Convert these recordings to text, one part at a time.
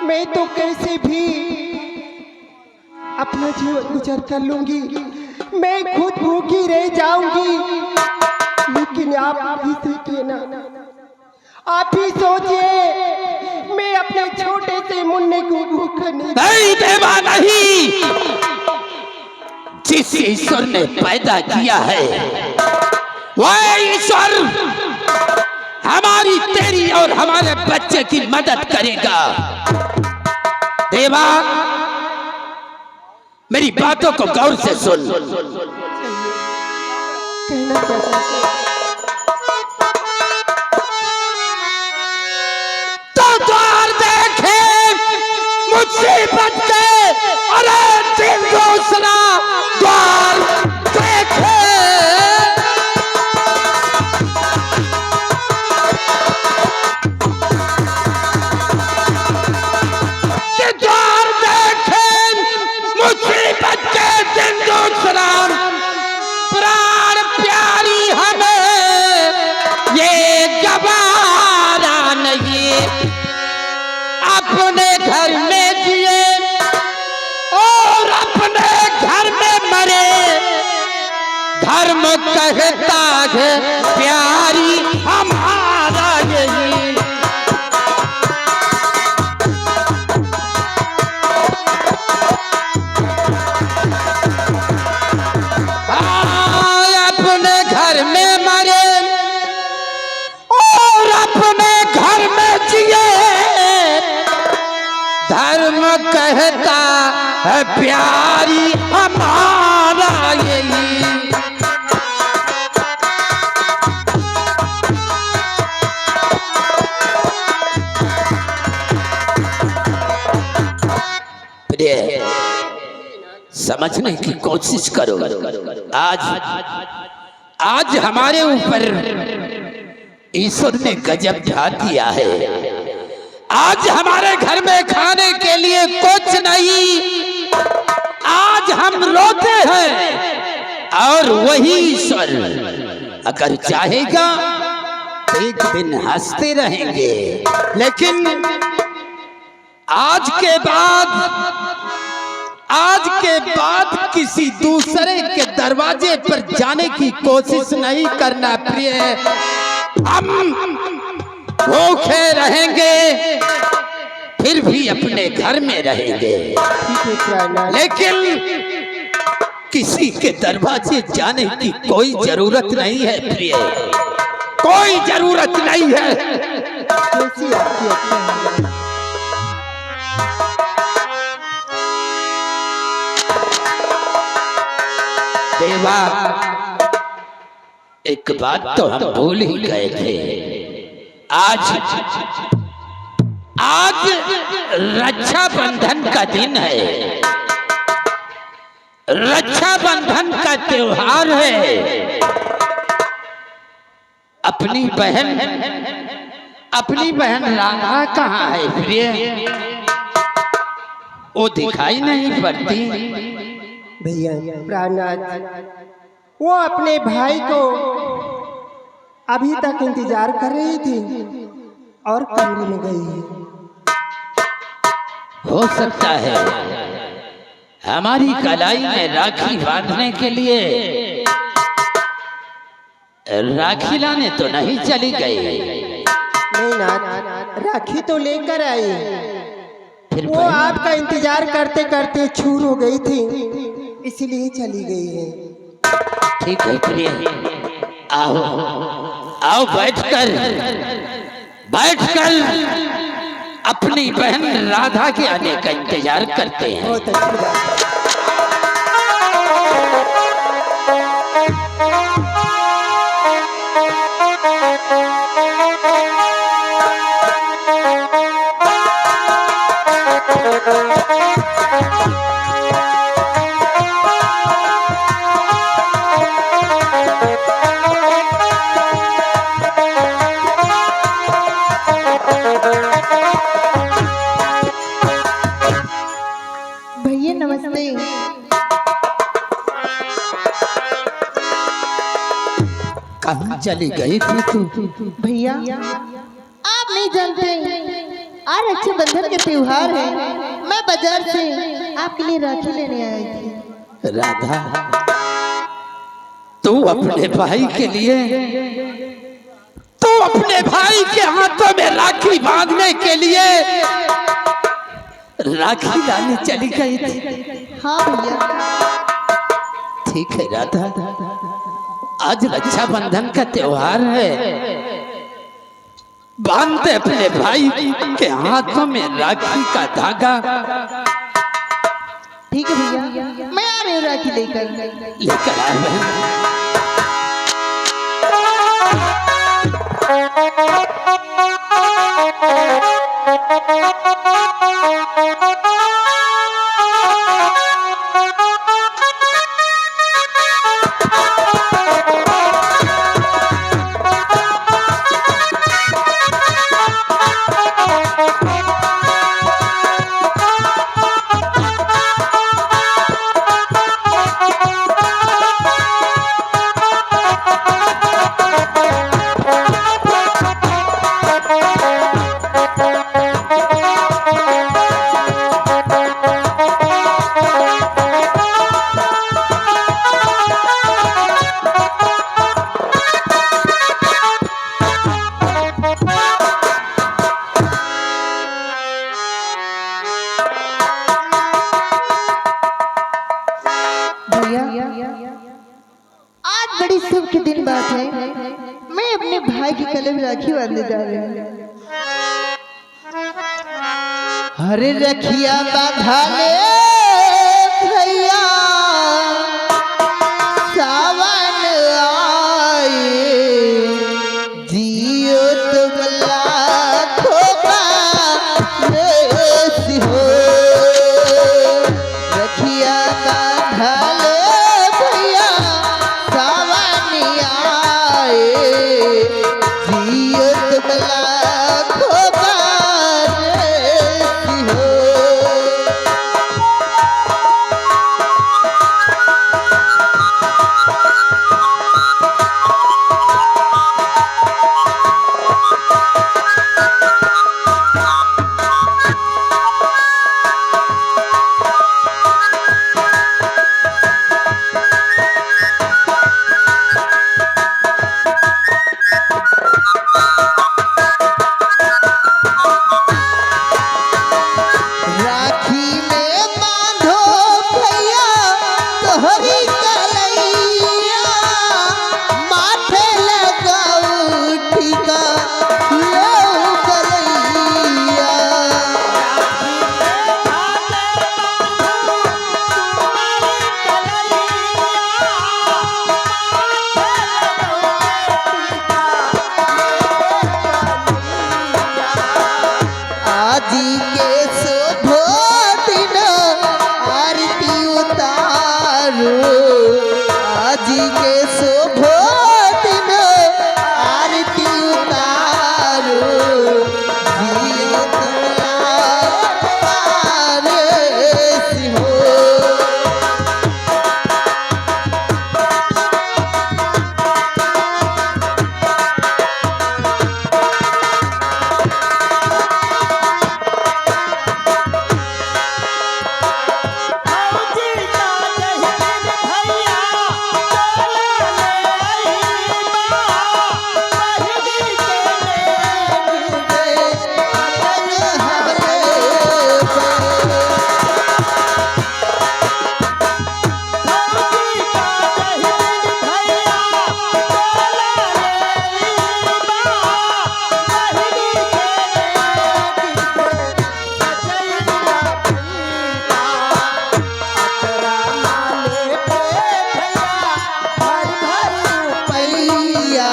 मैं तो कैसे भी अपना जीवन गुजर कर लूंगी, मैं खुद भूखी रह जाऊंगी। लेकिन आप ही सोचिए ना, आप ही सोचिए, मैं अपने छोटे से मुन्ने को भूखा नहीं देवा नहीं। जिस ईश्वर ने पैदा किया है वह ईश्वर हमारी, तेरी और हमारे बच्चे की मदद करेगा। देवा, मेरी बातों को गौर से सुन। कहना चाहता तो द्वार देखे मुसीबत के, अरे दिल दूसरा द्वार देखे। द्वार देखे मुसीबत के दिन दूसरा, प्राण प्यारी हमें ये गवारा नहीं। अपने घर में जिए और अपने घर में मरे, धर्म कहता है प्यारी हमारा यही। अपने घर में मरे और अपने घर में जिए, धर्म कहता है प्यारी हमारा यही। प्रिय, समझने की कोशिश करो। आज हमारे ऊपर ईश्वर ने गजब ढा दिया है। आज हमारे घर में खाने के लिए कुछ नहीं। आज हम रोते हैं और वही ईश्वर अगर चाहेगा तो एक दिन हंसते रहेंगे। लेकिन आज के बाद किसी दूसरे के दरवाजे पर जाने की कोशिश नहीं करना प्रिय। हम भूखे रहेंगे फिर भी अपने घर में रहेंगे, लेकिन किसी के दरवाजे जाने की कोई जरूरत नहीं है प्रिय, कोई जरूरत नहीं है। देवा, एक बात तो हम भूल ही गए थे। आज रक्षाबंधन का दिन है, रक्षाबंधन का त्योहार है। अपनी बहन राधा कहाँ है प्रिय? वो दिखाई नहीं पड़ती। भैया प्राणनाथ, वो अपने भाई को अभी तक इंतजार कर रही थी और कमरे में गई है। हो सकता है हमारी कलाई में राखी बांधने के लिए राखी लाने तो नहीं चली गई। नहीं नाथ, राखी तो लेकर आई, फिर वो आपका इंतजार करते करते छूर हो गई थी, इसलिए चली गई है। ठीक है प्रिय, आओ आओ बैठकर अपनी बहन राधा के आने का इंतजार करते हैं। बहुत अच्छी बात। भैया नमस्ते। कहाँ चली गई थी तू? भैया आप नहीं जानते, आज रक्षाबंधन के त्योहार है, मैं बाजार से आपके लिए राखी लेने आई थी। राधा, तू अपने भाई के लिए, तू अपने भाई के हाथों में राखी बांधने के लिए राखी लाने चली गई थी। हाँ भैया। ठीक है राधा, आज रक्षाबंधन का त्योहार है, बांध दे अपने भाई के हाथों में राखी का धागा। ठीक है भैया, मैं आ रही हूँ राखी लेकर। लेकर आ बहन। आज बड़ी शुभ के दिन बात है, मैं अपने भाई की गले में राखी बांधने जा रही हूँ। हरे रखिया बांधा ले भैया, सावन आए, जियो तुम लाखों बारिश हो। रखिया बांधा ले भैया, सावन आए, जियो तुम लाखों बारिश हो। राखी में बांधो भैया तोहरी कलैया, माथे लगाऊ ठीका लो कलैया। आदि के शोभो दिन आरती उतारो, आदि के शोभो दिन आरती उतारो, जियो तुम बारिश हो। भैया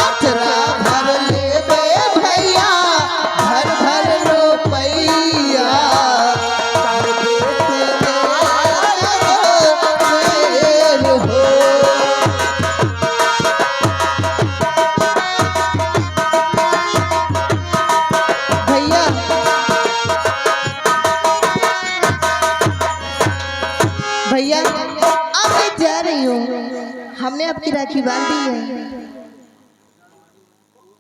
अचरा भर लेबे भैया, भर भर रुपैया, कर देते मेर हो। भैया भैया अब मैं जा रही हूँ, हमने आपकी राखी बांध दी है।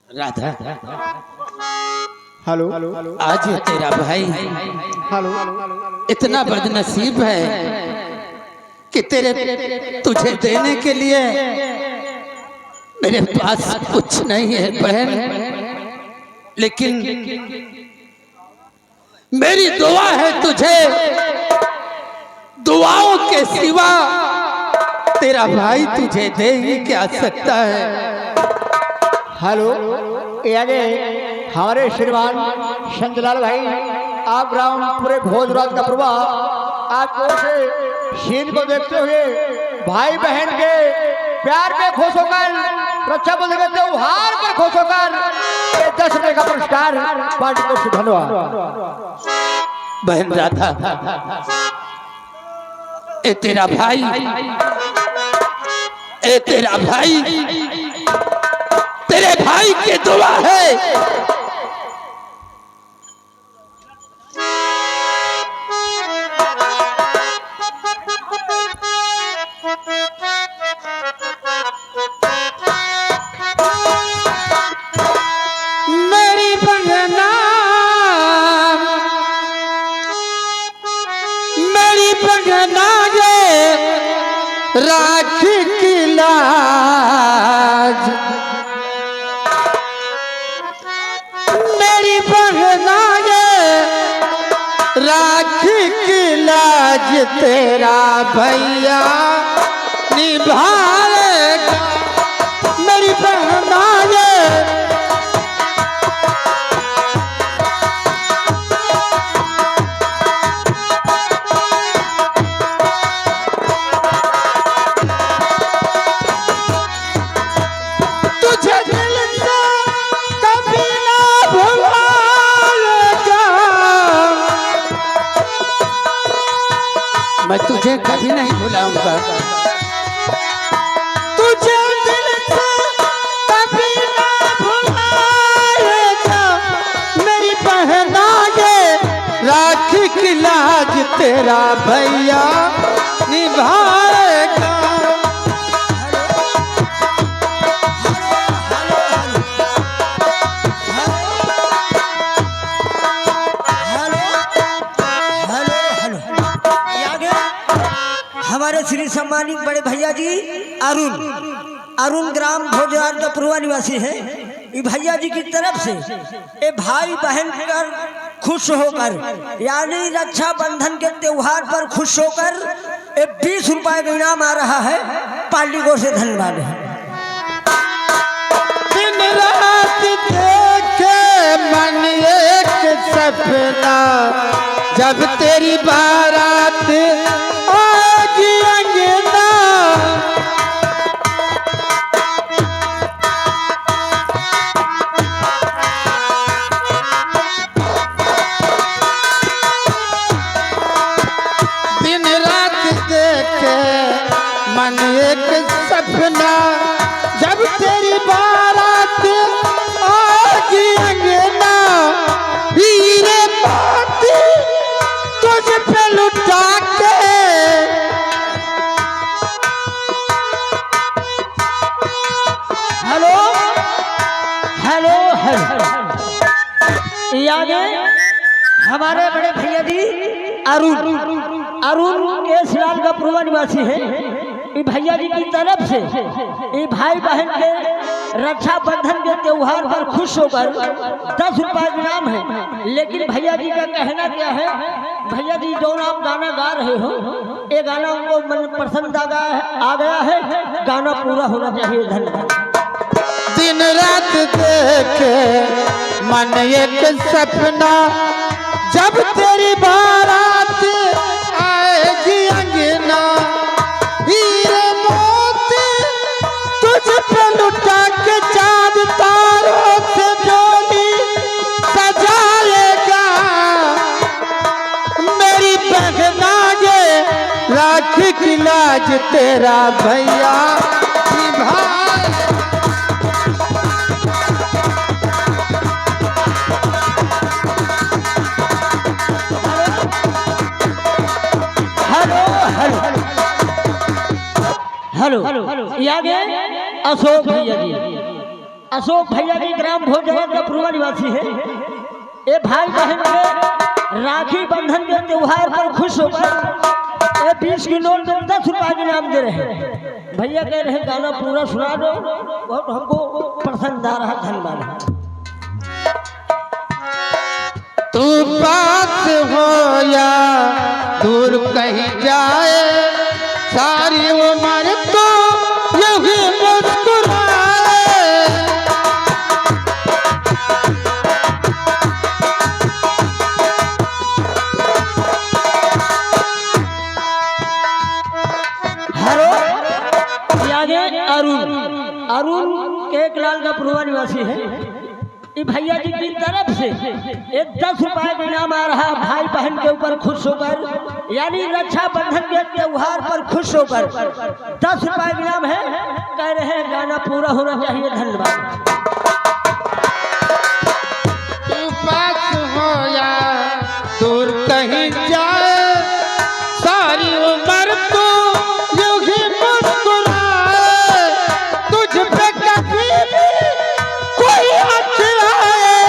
राधा, हेलो आज ये तेरा भाई हेलो इतना बदनसीब है कि तुझे देने के लिए मेरे पास कुछ नहीं है बहन, लेकिन मेरी दुआ है तुझे, दुआओं के सिवा तेरा भाई तुझे दे ही क्या सकता है। हेलो ये आगे हमारे श्रीमान शंतलाल भाई आप ग्राम पूरे भोजराज का प्रभाव आपको से शीन को देखते हुए भाई बहन के प्यार में खुश होकर रक्षाबंधन के त्योहार पर खुश होकर 10 रुपए का पुरस्कार पार्टी को से धन्यवाद। बहन राधा, ए तेरा भाई, ए तेरा भाई, तेरे भाई की दुआ है। मेरी बहना, मेरी बहना ये राखी की लाज, मेरी बहना ये राखी की लाज तेरा भैया निभाएगा। मेरी बहना ये तुझे दिल से कभी ना भुलाएगा, मैं तुझे कभी नहीं भुलाऊंगा। तुझे दिल से कभी ना भुलाएगा, मेरी बहना ये राखी की लाज तेरा भैया निभाएगा। हमारे श्री सम्मानित बड़े भैया जी अरुण ग्राम भोजराज का पूर्वा निवासी है। ये भैया जी की तरफ से ये भाई बहन कर खुश होकर यानी रक्षाबंधन के त्योहार पर खुश होकर 20 रुपए का इनाम आ रहा है। पार्टी को से धन्यवाद है। दिन रात देखे मन एक सपना, जब तेरी बारात आएगी अंगना, दिन रात देखे मन एक सपना, जब तेरी बारात आएगी अंगना, हीरे मोती तुझ पे लुटा के हेलो हेलो हेलो यानी हमारे बड़े भैया जी अरुण केसलाल का पूर्वा निवासी है। ये भैया जी की तरफ से ये भाई बहन के रक्षाबंधन के त्योहार पर खुश होकर 10 रुपए इनाम है। लेकिन भैया जी का कहना क्या है, भैया जी जो आप गाना गा रहे हो ये गाना उनको मन पसंद आ गया है, गाना पूरा होना चाहिए। धन्यवाद। दिन रात देखे मन एक सपना, जब तेरी बारात आएगी अंगना, हीरे मोती तुझ पे लुटा के चांद तारों से जोड़ी सजाएगा। मेरी बहना ये राखी की लाज तेरा भैया निभाए। हेलो याद है अशोक भैया जी ग्राम भोजराज का पूर्वा निवासी है। ये भाई बहन के राखी बंधन के त्योहार पर खुश होकर ये 20 की नोट में 10 रुपए के इनाम दे रहे हैं। भैया कह रहे हैं गाना पूरा सुना दो, बहुत हमको पसंद आ रहा। धन्यवाद। तू पास हो या दूर कहीं जाए, सारी उम्र तो यही मुस्कुराए। हेलो, आगे अरुण केक लाल का पूर्वा निवासी है। ये भैया जी की तरफ से एक 10 रुपए का इनाम आ रहा है। भाई बहन के ऊपर खुश होकर, यानी रक्षाबंधन के त्योहार पर खुश होकर 10 रुपए का इनाम है। कह रहे हैं गाना पूरा होना चाहिए। धन्यवाद। तू पास हो या दूर कहीं जाए, सारी उम्र तो यूं ही मुस्कुराए। तुझ पे कभी भी कोई आँच आए।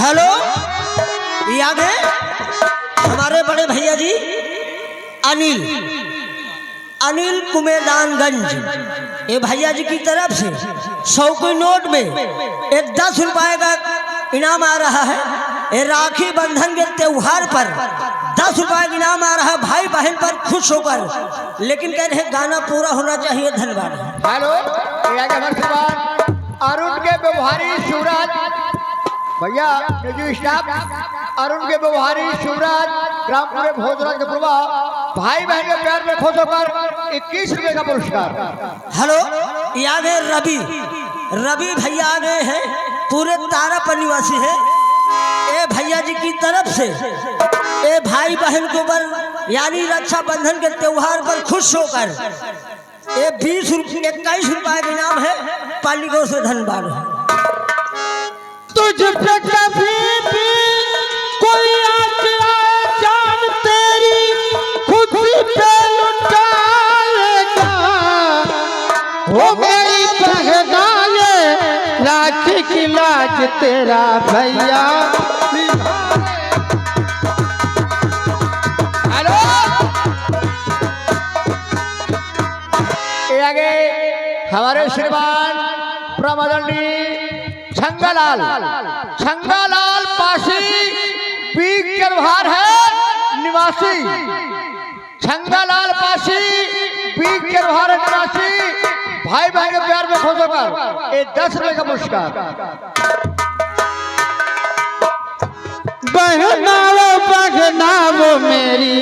हेलो, ये आगे हमारे बड़े भैया जी अनिल कुमेदानगंज, ये भैया जी की तरफ से 100 के नोट में एक 10 रुपए का इनाम आ रहा है। ये राखी बंधन के त्योहार पर 10 रुपए का इनाम आ रहा है भाई बहन पर खुश होकर, लेकिन कह रहे गाना पूरा होना चाहिए। धन्यवाद। हेलो, ये आगे हमारे साथ अरुण के व्यवहारी शिवराज भैया, जो स्टाफ अरुण के व्यवहारी शिवराज ग्रामपुरे भोजराज के पूर्वा भाई बहन के प्यार में खुश होकर 21 रुपए का पुरस्कार। हेलो, ये आगे रवि भैया आ गए हैं, पूरे तारापुर निवासी है। ए भैया जी की तरफ से ए भाई बहन के ऊपर, यानी रक्षाबंधन के त्योहार पर खुश होकर ये 21 रुपए का इनाम है। पालिकों से धन्यवाद। तुझ पे कभी भी कोई आँच आए, जान तेरी खुशी पे लुटाएगा। हो मेरी बहना, ये राखी की लाज तेरा भैया। हेलो, ये आगे हमारे श्रीमान प्रमदंडी छंगालाल पासी पीक के व्यवहार है निवासी। छंगालाल पासी पीक के व्यवहार है निवासी। भाई बहन के प्यार में खुश होकर ये 10 रुपए का पुरस्कार। बहना वो मेरी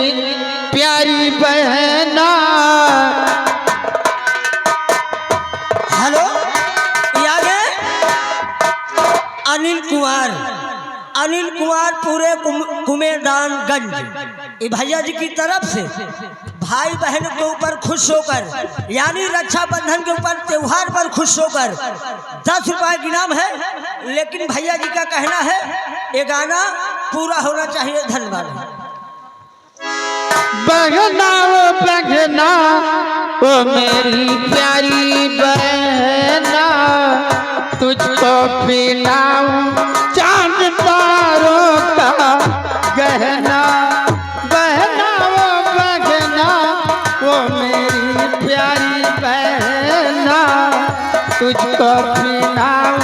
प्यारी बहना। हेलो, ये आगे अनिल कुमार पूरे कुमेदानगंज, ये भैया जी की तरफ से भाई बहन के ऊपर खुश होकर, यानी रक्षाबंधन के ऊपर त्योहार पर खुश होकर 10 रुपए का इनाम है। लेकिन भैया जी का कहना है ये गाना पूरा होना चाहिए। धन्यवाद। बहना वो मेरी प्यारी बहना, तुझको पिलाऊं चांद तारों का गहना। बहना वो मेरी प्यारी बहना, तुझको पिलाऊं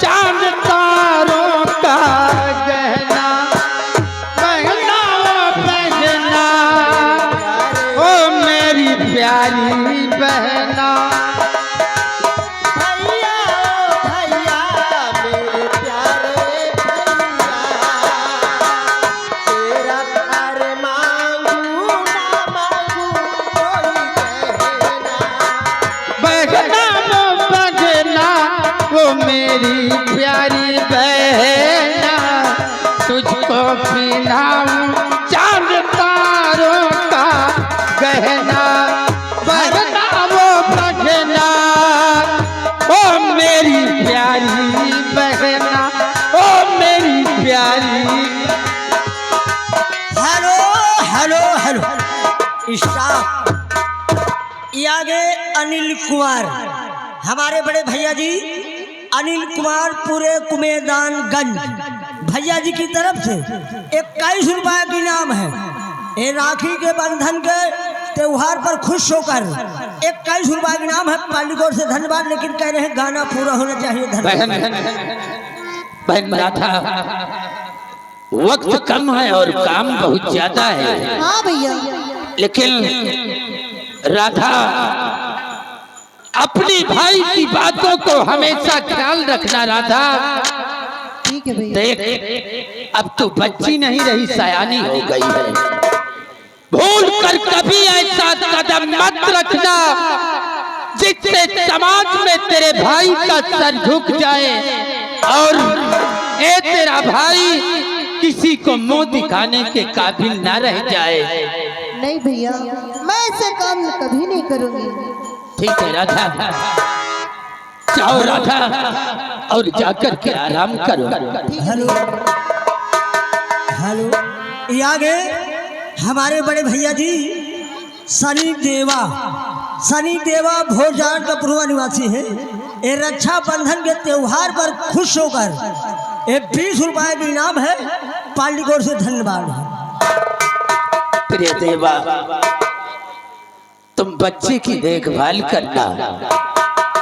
चांद तारों का गहना। बहना वो मेरी प्यारी बहना। मेरी प्यारी बहना, तुझको पिलाऊं चांद तारों का गहना। बहना वो बहना, ओ मेरी प्यारी बहना, ओ मेरी प्यारी। हेलो हेलो हेलो, स्टाफ ये आगे अनिल कुमार, हमारे बड़े भैया जी अनिल कुमार पूरे कुमेदानगंज भैया जी की तरफ से 21 रुपए की इनाम है। ये राखी के बंधन के त्योहार पर खुश होकर 21 रुपए की इनाम है। पालीकोट से धन्यवाद, लेकिन कह रहे हैं गाना पूरा होना चाहिए। बहन मराठा, वक्त कम है और काम बहुत ज्यादा है। हाँ भैया। लेकिन राधा, अपनी भाई की बातों को हमेशा ख्याल रखना राधा। ठीक है भैया। देख, अब तो बच्ची नहीं रही, सयानी हो गई है। भूल कर कभी ऐसा कदम मत रखना जिससे समाज में तेरे भाई का सर झुक जाए और ए तेरा भाई किसी को मुंह दिखाने के काबिल न रह जाए। नहीं भैया, मैं ऐसा काम कभी नहीं करूंगी। ठीक है राधा, जाओ राधा और जाकर के आराम करो। हेलो हेलो, ये आगे हमारे बड़े भैया जी सनी देवा भोजन का पूर्व निवासी है। ये रक्षाबंधन के त्योहार पर खुश होकर एक 20 रुपए का इनाम है। पालीकोट से धन्यवाद। प्रिय देवा, तुम बच्चे की देखभाल करना,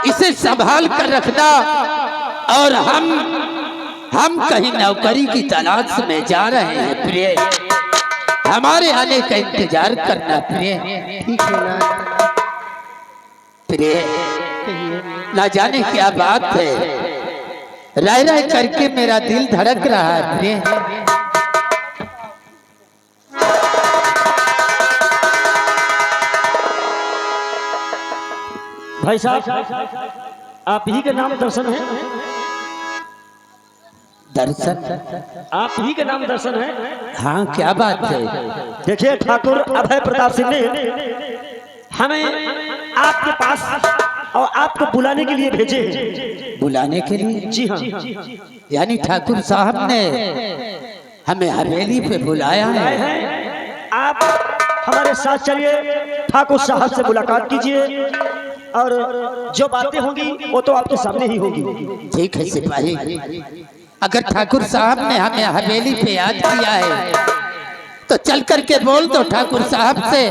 इसे संभाल कर रखना और हम कहीं नौकरी की तलाश में जा रहे हैं। प्रिय, हमारे आने का इंतजार करना। प्रिय ठीक है ना? प्रिय, ना जाने क्या बात है, रह रह करके मेरा दिल धड़क रहा है। प्रिय, भाई साहब, आप ही के नाम दर्शन है? दर्शन? आप ही के नाम दर्शन है? हाँ, क्या बात है? देखिए, ठाकुर अभय प्रताप सिंह ने हमें आपके पास और आपको बुलाने के लिए भेजे हैं। बुलाने के लिए? जी हाँ। यानी ठाकुर साहब ने हमें हवेली पे बुलाया है। आप हमारे साथ चलिए, ठाकुर साहब से मुलाकात कीजिए और जो बातें होंगी वो तो आपके सामने ही होगी। ठीक है सिपाही, अगर ठाकुर साहब ने हमें हवेली पे याद किया है तो चल करके बोल दो ठाकुर साहब से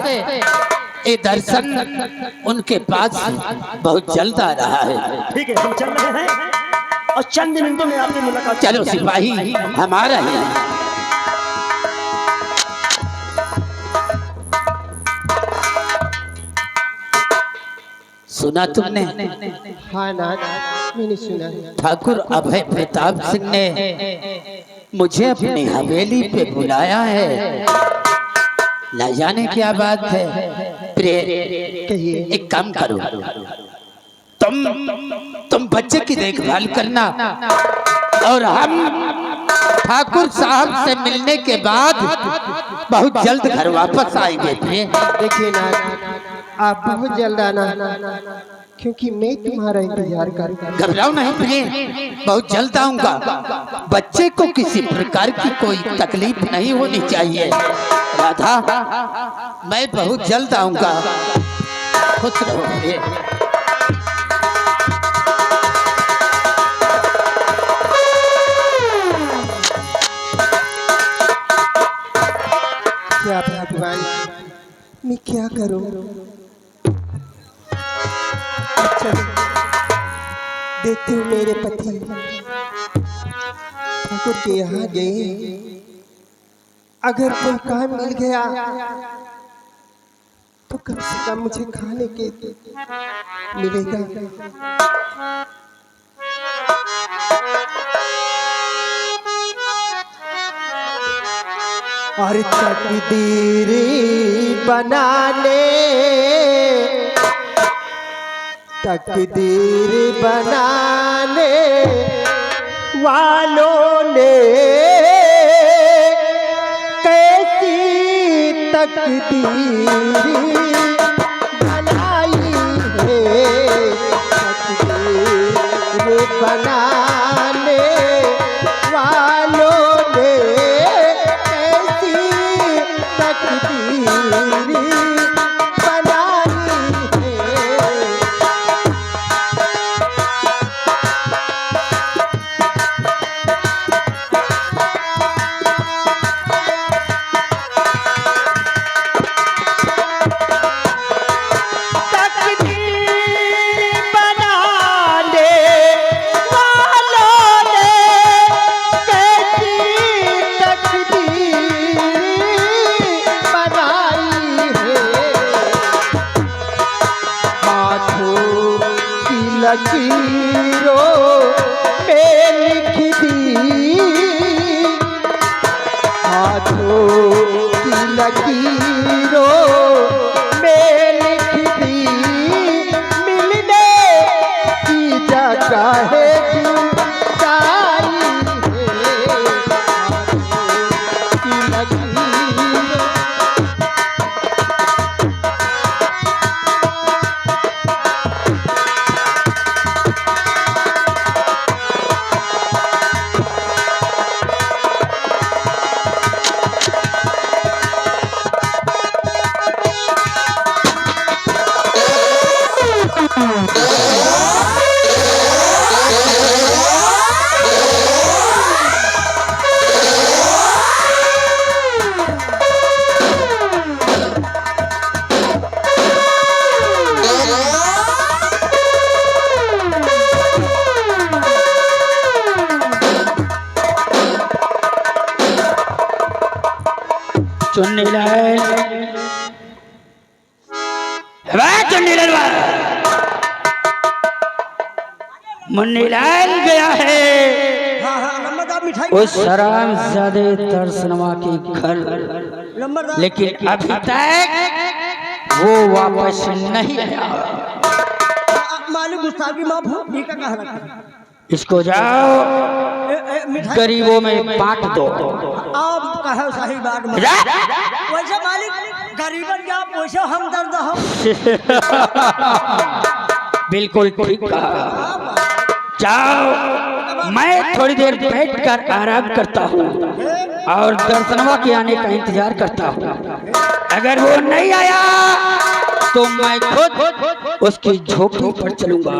ये दर्शन उनके पास बहुत जल्द आ रहा है। ठीक है, हम चल रहे हैं और चंद मिनटों में आपकी मुलाकात। चलो सिपाही, हमारा है। सुना तुमने? हाँ नाथ, मैंने सुना है। ठाकुर अभय प्रताप सिंह ने मुझे अपनी हवेली पे बुलाया है। न जाने क्या बात है। प्रिय, एक काम करो, तुम बच्चे की देखभाल करना और हम ठाकुर साहब से मिलने के बाद बहुत जल्द घर वापस आएंगे। देखिए नाथ, आप बहुत जल्द आना, क्योंकि मैं तुम्हारा इंतजार कर। घबराओ नहीं प्रिय, बहुत जल्द आऊंगा। बच्चे को किसी प्रकार की कोई तकलीफ नहीं होनी चाहिए। राधा, मैं बहुत जल्द आऊंगा। खुश रहो प्रिय। क्या भगवान, मैं क्या करूं? चलो देखती हूँ मेरे पति ठाकुर के यहाँ गए। अगर कोई काम मिल गया तो कम से कम मुझे खाने के मिलेगा। और तकदीर बनाने वालों ने कैसी तकदीर बनाई है। तकदीर बनाने वालों ने तकदीर बनानी है। लकीरों में लिख दी मिलने की जगह है जुदाई की लकीरों। चुन्नीलाल चुन्नीलाल मुन्नीलाल गया है उस हरामजादे दर्शनवा के घर, लेकिन अभी तक वो वापस नहीं आया। मालिक गुस्ताखी माफ हो, ये क्या कह रहा है? इसको जाओ गरीबों में बांट दो। आप कहो सही बात में। वैसे मालिक गरीबन क्या वैसे हम दर्द हो। बिल्कुल ठीक कहा। जाओ, मैं थोड़ी देर बैठकर आराम करता हूँ और दर्शनवा के आने का इंतजार करता हूँ। अगर वो नहीं आया तो मैं खुद उसकी झोपड़ी पर चलूंगा।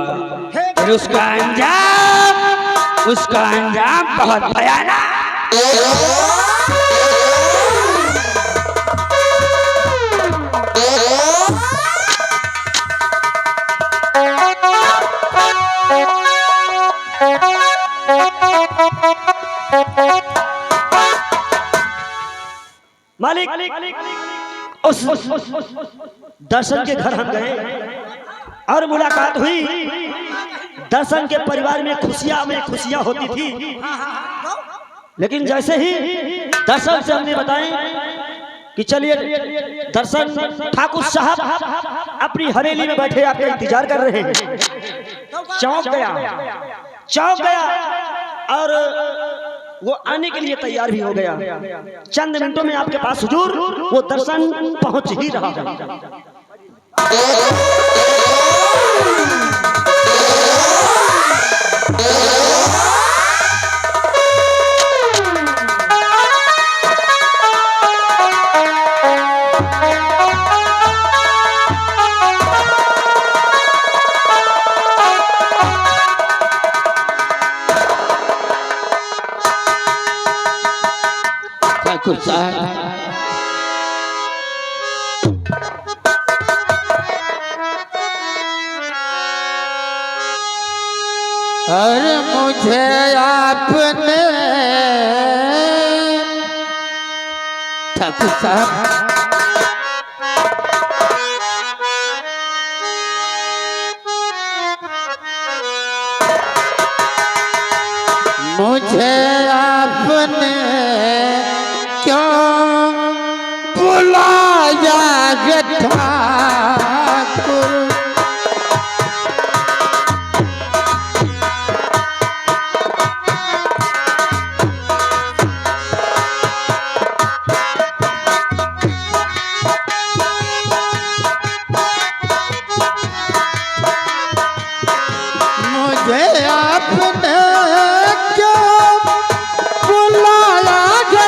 फिर उसका अंजाम बहुत भयानक। मालिक उस दर्शन के घर हम गए और मुलाकात हुई। दर्शन के परिवार में खुशियां होती थी, लेकिन जैसे ही दर्शन से हमने बताएं कि चलिए दर्शन ठाकुर साहब अपनी हवेली में बैठे आपका इंतजार कर रहे हैं, चौंक गया और वो आने के लिए तैयार भी हो गया। चंद मिनटों में आपके पास हुजूर वो दर्शन पहुंच ही रहा है। ठाकुर साहब, और मुझे आपने ठाकुर साहब मुझे आपने क्यों बुलाया ठाकुर? मुझे आपने क्यों बुलाया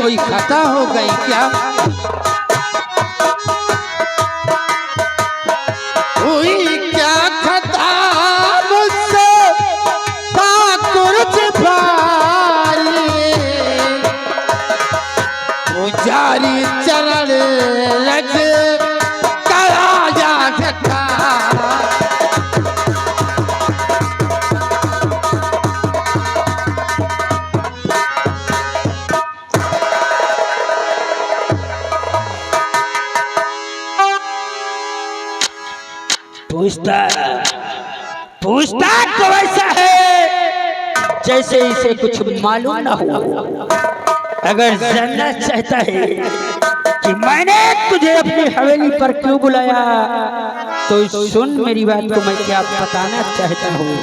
कोई खता हो गई क्या? हुई क्या खता मुझसे ठाकुर भाई, पुजारी चरण रज कराया घटा। पूछता तो ऐसा है जैसे इसे कुछ मालूम ना हो। अगर जानना चाहता है कि मैंने तुझे अपनी हवेली पर क्यों बुलाया तो सुन मेरी बात को, मैं क्या बताना चाहता हूँ।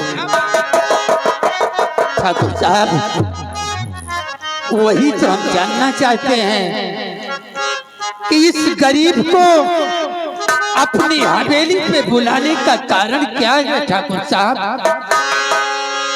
ठाकुर साहब, वही तो हम जानना चाहते हैं कि इस गरीब को अपनी हवेली पे बुलाने का कारण क्या है ठाकुर साहब?